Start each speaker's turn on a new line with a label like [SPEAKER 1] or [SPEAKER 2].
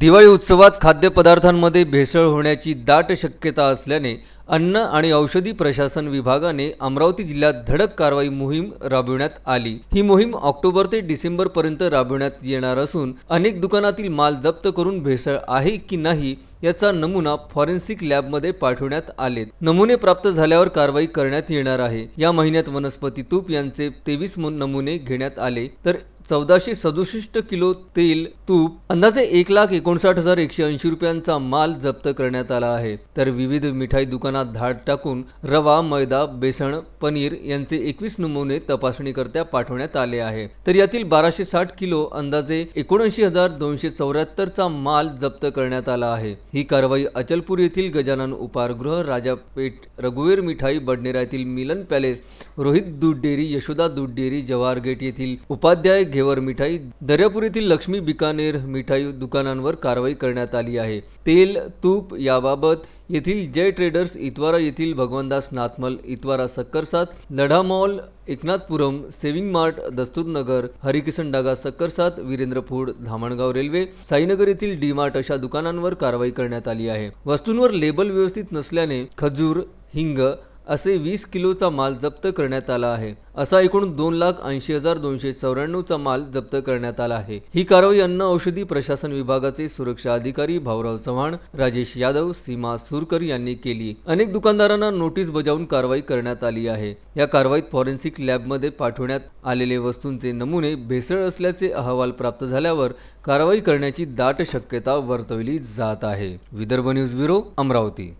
[SPEAKER 1] दिवाळी उत्सवात खाद्यपदार्थांमध्ये भेसळ होण्याची दाट शक्यता असल्याने अन्न आणि औषधी प्रशासन विभागाने अमरावती जिल्ह्यात धडक कारवाई मोहीम राबविण्यात आली। ही मोहीम ऑक्टोबर ते डिसेंबर पर्यंत राबविण्यात येणार असून अनेक दुकानातील माल जप्त करून भेसळ आहे की नाही याचा नमुना फॉरेन्सिक लॅबमध्ये पाठवण्यात आले। नमुने प्राप्त झाल्यावर कारवाई करण्यात येणार आहे। या महिन्यात वनस्पती तूप यांचे 23 नमुने घेण्यात आले तर 1467 किलो तेल तूप अंदाजे 1,59,180 रुपयांचा माल जप्त करण्यात आला आहे। तर विविध मिठाई दुकानात धाड टाकून रवा, मैदा, बेसन, पनीर यांचे 21 नमुने तपासणीकरता पाठवण्यात आले आहे। तर यातील 1260 किलो अंदाजे 79,274 चा माल जप्त करण्यात आला आहे। ही कारवाई अचलपूर येथील गजानन उपाहारगृह, राजापेठ रघुवीर मिठाई, बडनेरा येथील मिलन पॅलेस, रोहित दूध डेअरी, यशोदा दूध डेअरी, जवाहर गेट येथील उपाध्याय घेवर मिठाई, दर्यापूर येथील लक्ष्मी बिकानेर मिठाई दुकानांवर कारवाई करण्यात आली आहे। तेल तूप याबाबत येथील जय ट्रेडर्स, इतवारा येथील Bhagwandas Nathmal, Itwara Sakkarsath, Ladha mall, Eknathpuram, saving mart, Dasturnagar, Harikisan Daga Sakkarsath, Virendra food, Dhamangaon railway, Sainagar येथील डी मार्ट अशा दुकानांवर कारवाई करण्यात आली आहे। वस्तूंवर लेबल व्यवस्थित नसल्याने खजूर, हिंग असे 20 किलोचा माल जप्त करण्यात आला आहे। असा एकूण 2,80,294 चा माल जप्त करण्यात आला आहे। ही कारवाई अन्न औषधी प्रशासन विभागाचे सुरक्षा अधिकारी भाऊराव चव्हाण, राजेश यादव, सीमा सुरकर यांनी केली। अनेक दुकानदारांना नोटीस बजावून कारवाई करण्यात आली आहे। या कारवाईत फॉरेन्सिक लॅबमध्ये पाठवण्यात आलेले वस्तूंचे नमुने भेसळ असल्याचे अहवाल प्राप्त झाल्यावर कारवाई करण्याची दाट शक्यता वर्तवली जात आहे। Vidarbha news bureau, Amravati.